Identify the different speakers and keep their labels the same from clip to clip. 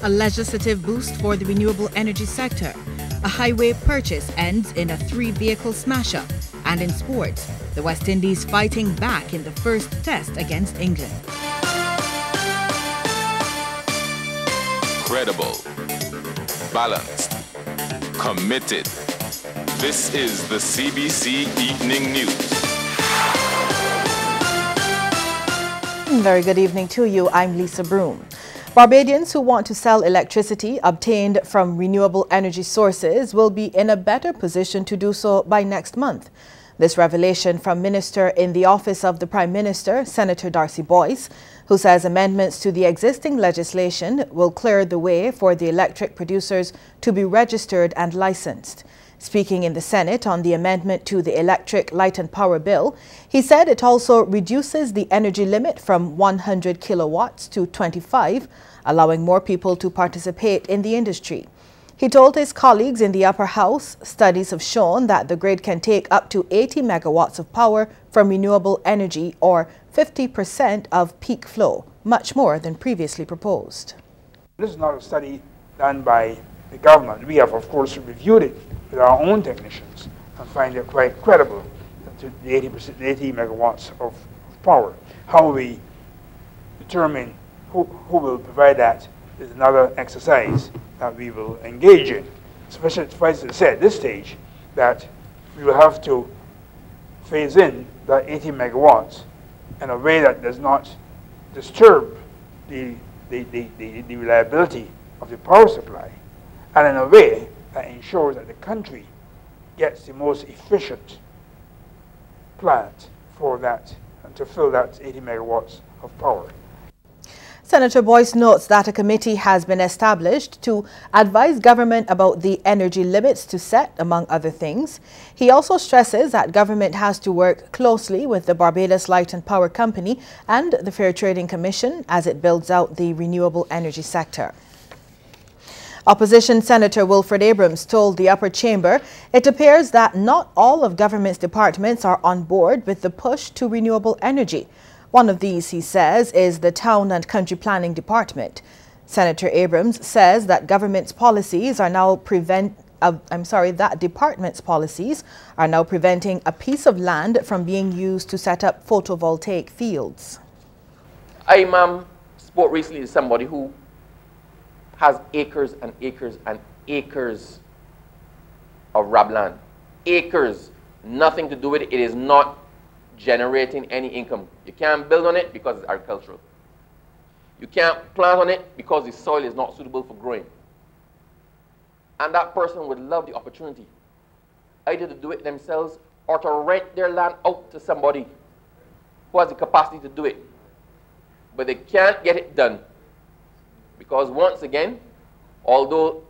Speaker 1: A legislative boost for the renewable energy sector. A highway purchase ends in a 3-vehicle smash-up. And in sports, the West Indies fighting back in the first test against England.
Speaker 2: Credible, balanced, committed. This is the CBC Evening News.
Speaker 3: Very good evening to you. I'm Lisa Broom. Barbadians who want to sell electricity obtained from renewable energy sources will be in a better position to do so by next month. This revelation from Minister in the Office of the Prime Minister, Senator Darcy Boyce, who says amendments to the existing legislation will clear the way for the electric producers to be registered and licensed. Speaking in the Senate on the amendment to the Electric Light and Power Bill, he said it also reduces the energy limit from 100 kilowatts to 25, allowing more people to participate in the industry. He told his colleagues in the upper house, studies have shown that the grid can take up to 80 megawatts of power from renewable energy, or 50% of peak flow, much more than previously proposed.
Speaker 4: This is not a study done by the government. We have, of course, reviewed it with our own technicians and find it quite credible to the 80 megawatts of power. How we determine who will provide that is another exercise that we will engage in. Suffice to say at this stage that we will have to phase in that 80 megawatts in a way that does not disturb the reliability of the power supply, and in a way that ensures that the country gets the most efficient plant for that and to fill that 80 megawatts of power.
Speaker 3: Senator Boyce notes that a committee has been established to advise government about the energy limits to set, among other things. He also stresses that government has to work closely with the Barbados Light and Power Company and the Fair Trading Commission as it builds out the renewable energy sector. Opposition Senator Wilfred Abrams told the upper chamber it appears that not all of government's departments are on board with the push to renewable energy. One of these, he says, is the Town and Country Planning Department. Senator Abrams says that government's policies are now that department's policies are now preventing a piece of land from being used to set up photovoltaic fields.
Speaker 5: I spoke recently to somebody who has acres and acres and acres of rabland. Acres, nothing to do with it. It is not generating any income. You can't build on it because it's agricultural. You can't plant on it because the soil is not suitable for growing. And that person would love the opportunity either to do it themselves or to rent their land out to somebody who has the capacity to do it. But they can't get it done because, once again, although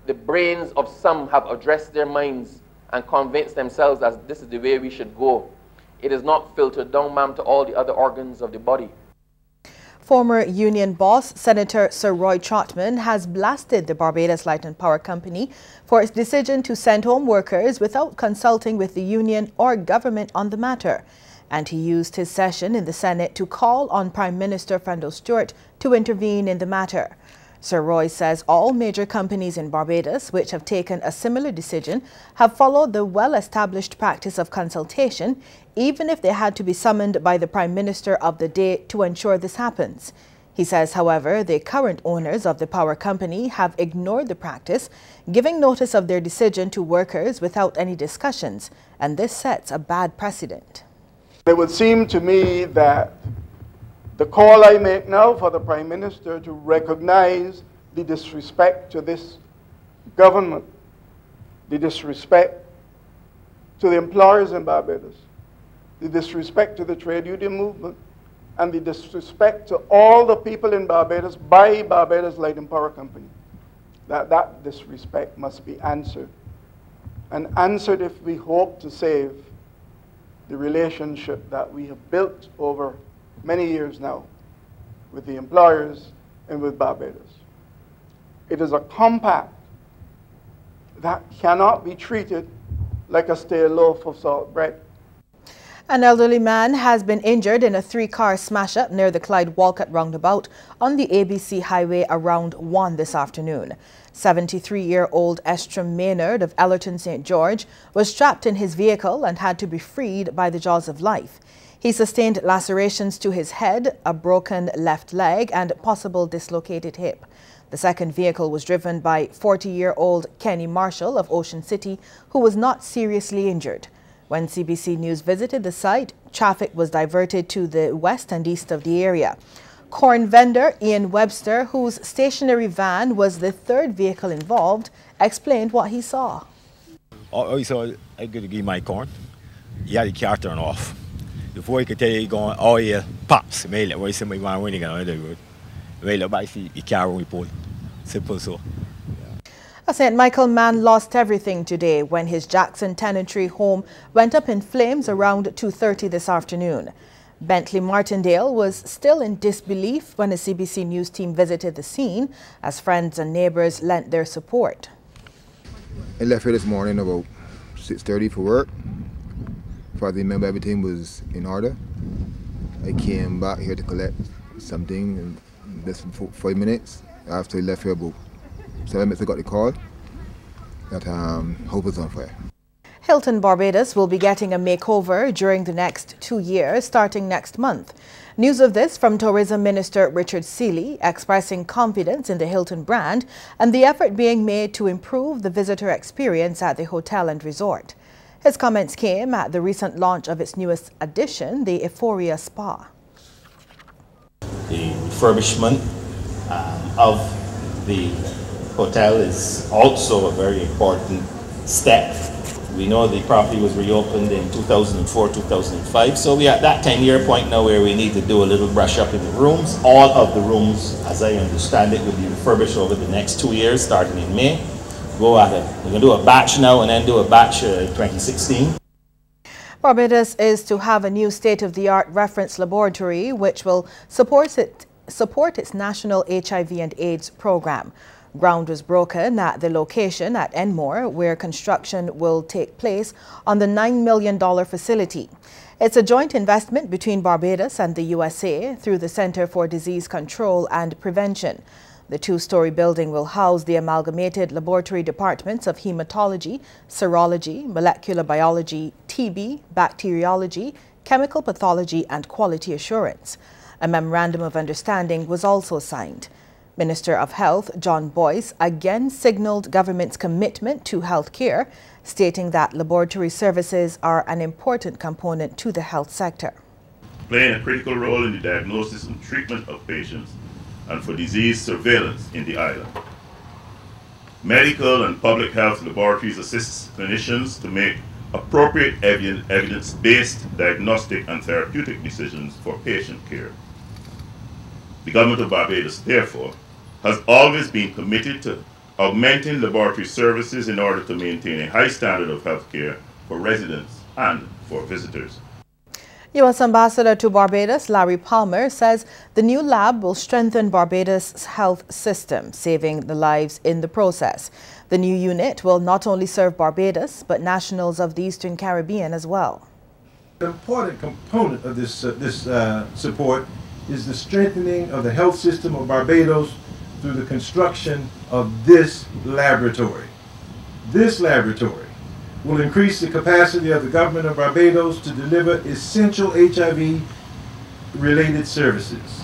Speaker 5: the brains of some have addressed their minds and convinced themselves that this is the way we should go, it is not filtered down, ma'am, to all the other organs of the body.
Speaker 3: Former union boss, Senator Sir Roy Trotman, has blasted the Barbados Light and Power Company for its decision to send home workers without consulting with the union or government on the matter. And he used his session in the Senate to call on Prime Minister Fendo Stewart to intervene in the matter. Sir Roy says all major companies in Barbados which have taken a similar decision have followed the well-established practice of consultation, even if they had to be summoned by the Prime Minister of the day to ensure this happens. He says, however, the current owners of the power company have ignored the practice, giving notice of their decision to workers without any discussions, and this sets a bad precedent.
Speaker 6: It would seem to me that the call I make now for the Prime Minister to recognize the disrespect to this government, the disrespect to the employers in Barbados, the disrespect to the trade union movement, and the disrespect to all the people in Barbados by Barbados Light and Power Company, that disrespect must be answered. And answered if we hope to save the relationship that we have built over many years now with the employers and with Barbados. It is a compact that cannot be treated like a stale loaf of salt bread.
Speaker 3: An elderly man has been injured in a three-car smash-up near the Clyde Walcott roundabout on the ABC Highway around 1 this afternoon. 73-year-old Estrom Maynard of Ellerton St. George was trapped in his vehicle and had to be freed by the jaws of life. He sustained lacerations to his head, a broken left leg and possible dislocated hip. The second vehicle was driven by 40-year-old Kenny Marshall of Ocean City, who was not seriously injured. When CBC News visited the site, traffic was diverted to the west and east of the area. Corn vendor Ian Webster, whose stationary van was the third vehicle involved, explained what he saw.
Speaker 7: I saw I could give my corn. He had the car turned off. Before he could tell you going, oh yeah, pops, mail it. Why somebody want winning on the road? Mail it, but I see the car when we pull. Simple so.
Speaker 3: A St. Michael man lost everything today when his Jackson Tenantry home went up in flames around 2:30 this afternoon. Bentley Martindale was still in disbelief when a CBC News team visited the scene as friends and neighbors lent their support.
Speaker 8: I left here this morning about 6:30 for work. As far as I remember, everything was in order. I came back here to collect something in less than 5 minutes. After I left here about 7 minutes, I got the call that house was on fire.
Speaker 3: Hilton Barbados will be getting a makeover during the next 2 years, starting next month. News of this from Tourism Minister Richard Seeley, expressing confidence in the Hilton brand and the effort being made to improve the visitor experience at the hotel and resort. His comments came at the recent launch of its newest addition, the Euphoria Spa.
Speaker 9: The refurbishment of the hotel is also a very important step. We know the property was reopened in 2004, 2005, so we're at that 10-year point now where we need to do a little brush up in the rooms. All of the rooms, as I understand it, will be refurbished over the next 2 years, starting in May. We're going to do a batch now and then do a batch in 2016.
Speaker 3: Barbados is to have a new state-of-the-art reference laboratory which will support its national HIV and AIDS program. Ground was broken at the location at Enmore, where construction will take place on the $9 million facility. It's a joint investment between Barbados and the USA through the Center for Disease Control and Prevention. The two-story building will house the amalgamated laboratory departments of hematology, serology, molecular biology, TB, bacteriology, chemical pathology and quality assurance. A memorandum of understanding was also signed. Minister of Health John Boyce again signaled government's commitment to health care, stating that laboratory services are an important component to the health sector.
Speaker 10: Playing a critical role in the diagnosis and treatment of patients and for disease surveillance in the island. Medical and public health laboratories assist clinicians to make appropriate evidence-based diagnostic and therapeutic decisions for patient care. The government of Barbados, therefore, has always been committed to augmenting laboratory services in order to maintain a high standard of health care for residents and for visitors.
Speaker 3: U.S. Ambassador to Barbados Larry Palmer says the new lab will strengthen Barbados' health system, saving the lives in the process. The new unit will not only serve Barbados, but nationals of the Eastern Caribbean as well.
Speaker 11: An important component of this support is the strengthening of the health system of Barbados through the construction of this laboratory. This laboratory will increase the capacity of the government of Barbados to deliver essential HIV-related services.